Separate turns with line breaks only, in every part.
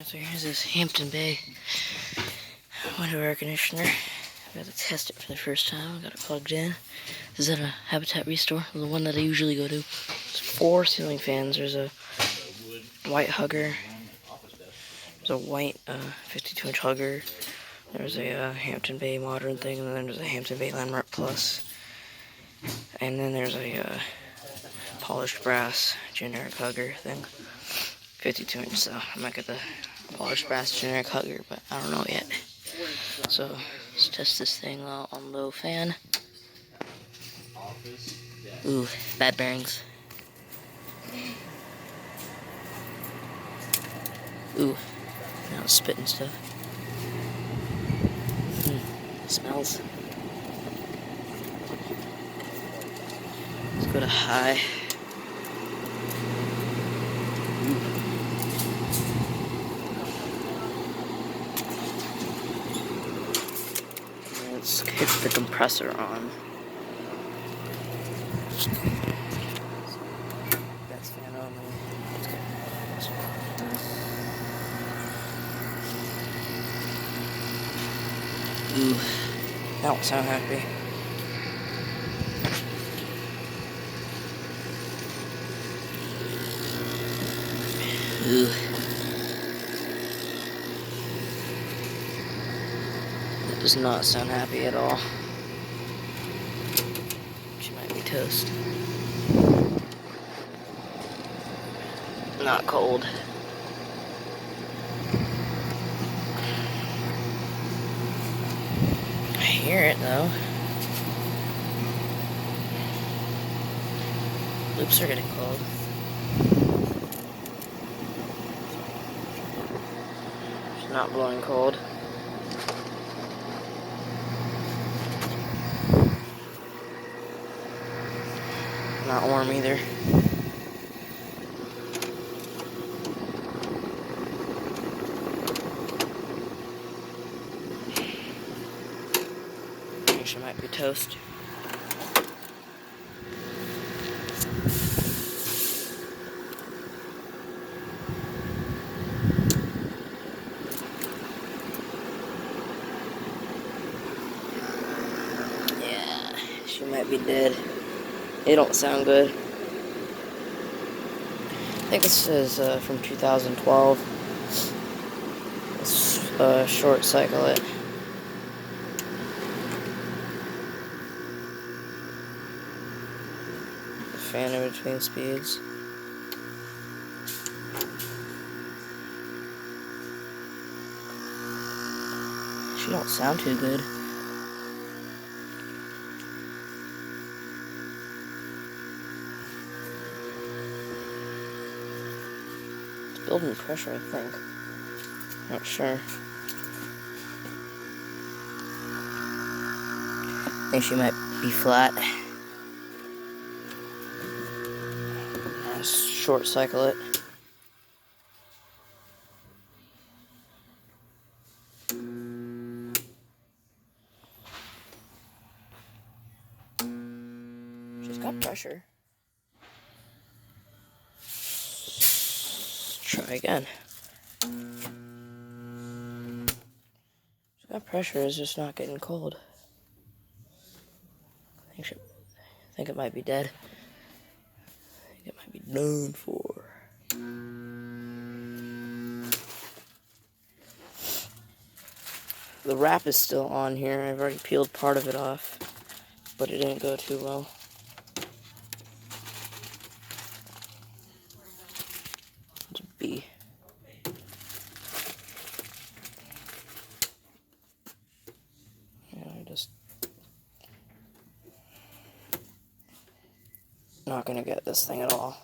So here's this Hampton Bay window air conditioner. I got to test it for the first time. I got it plugged in. This is at a Habitat Restore, the one that I usually go to. There's 4 ceiling fans. There's a white hugger. There's a white 52-inch hugger. There's a Hampton Bay modern thing, and then there's a Hampton Bay Landmark Plus. And then there's a polished brass generic hugger thing. 52-inch, so I might get the polished brass generic hugger, but I don't know yet. So let's test this thing out on low fan. Ooh, bad bearings. Ooh, now it's spitting stuff. Smells. Let's go to high. Let's hit the compressor on. That's fan only. Let's get the compressor on. Ooh, that don't sound happy. Ooh. That does not sound happy at all. She might be toast. Not cold. I hear it though. Loops are getting cold. It's not blowing cold. Not warm either. She might be toast. Yeah, she might be dead. It don't sound good. I think this is from 2012. Let's short cycle it. Fan in between speeds. She don't sound too good. It's building pressure, I think. Not sure. I think she might be flat. Let's short cycle it. She's got pressure. Let's try again. She's got pressure, it's just not getting cold. I think it might be dead. I think it might be done for. The wrap is still on here. I've already peeled part of it off, but it didn't go too well. It's a B. Yeah, I'm just not gonna get this thing at all.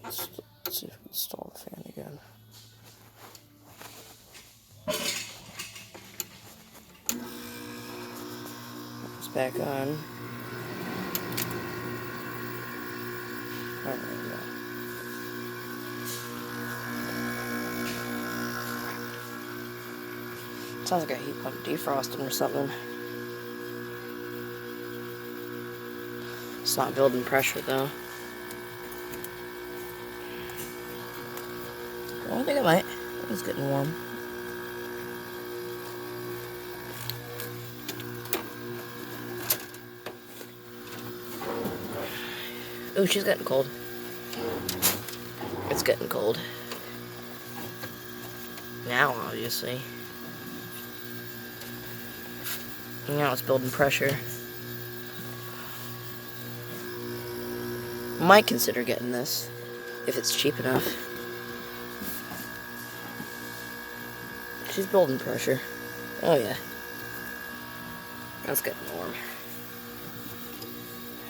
Let's see if we can install the fan again. It's back on. There we go. Sounds like a heat pump defrosting or something. It's not building pressure though. Well, I think I might. It's getting warm. Oh, she's getting cold. It's getting cold. Now, obviously. Now it's building pressure. Might consider getting this, if it's cheap enough. She's building pressure. Oh yeah. That's getting warm.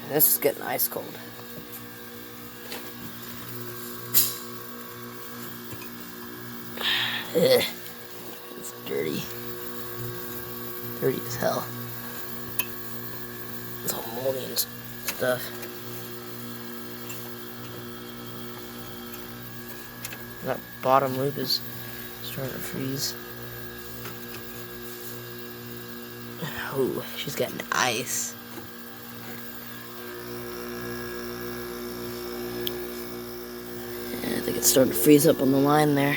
This is getting ice cold. Ugh. It's dirty. Dirty as hell. It's all moldy and stuff. That bottom loop is starting to freeze. Oh, she's getting ice. Yeah, I think it's starting to freeze up on the line there.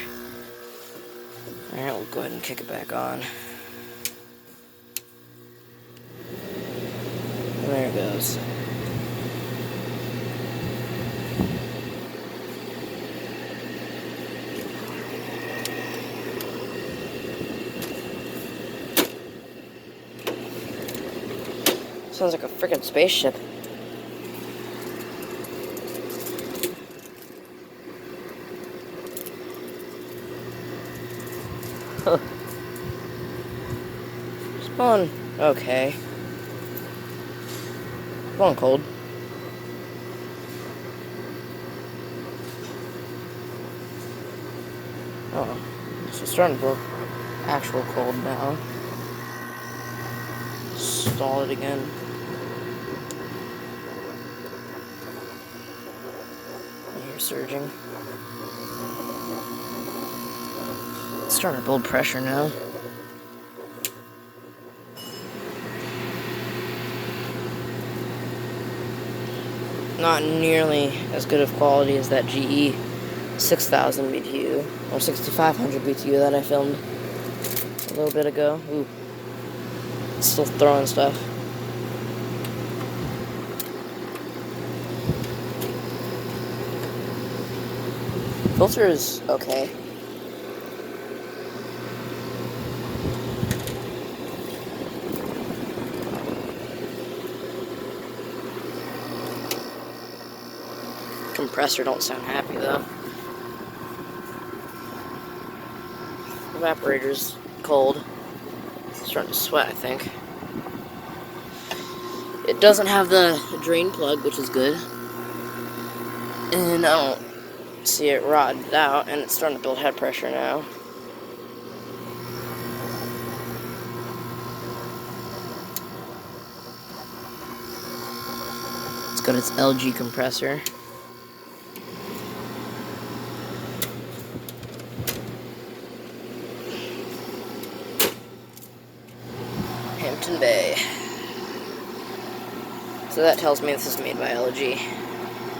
Alright, we'll go ahead and kick it back on. And there it goes. Sounds like a freaking spaceship. Huh. Spawn. Okay. Spawn cold. Oh, so it's starting to blow actual cold now. Stall it again. You're surging. It's starting to build pressure now. Not nearly as good of quality as that GE 6000 BTU or 6500 BTU that I filmed a little bit ago. Ooh. It's still throwing stuff. Filter is okay. Compressor don't sound happy though. Evaporator's cold. It's starting to sweat, I think. It doesn't have the drain plug, which is good. And I don't see it rotted out, and it's starting to build head pressure now. It's got its LG compressor. Hampton Bay. So that tells me this is made by LG,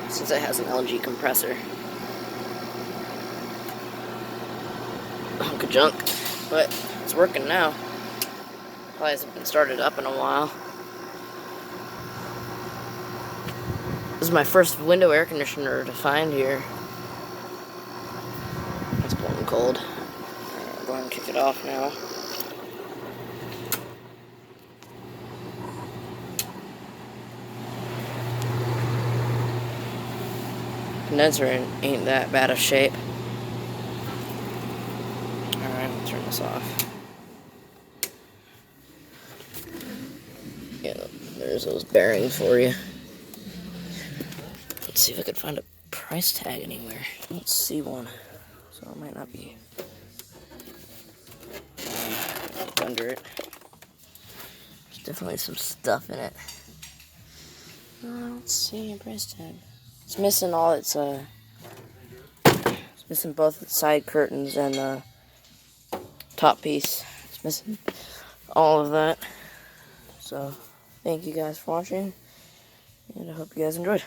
since it has an LG compressor. Hunk of junk, but it's working now. Probably hasn't been started up in a while. This is my first window air conditioner to find here. It's blowing cold. Alright, we're going to kick it off now. Condenser ain't that bad of shape. Alright, I'll turn this off. Yeah, there's those bearings for you. Let's see if I could find a price tag anywhere. I don't see one, so it might not be under it. There's definitely some stuff in it. I don't see a price tag. It's missing all its, it's missing both its side curtains and the top piece. It's missing all of that. So, thank you guys for watching, and I hope you guys enjoyed.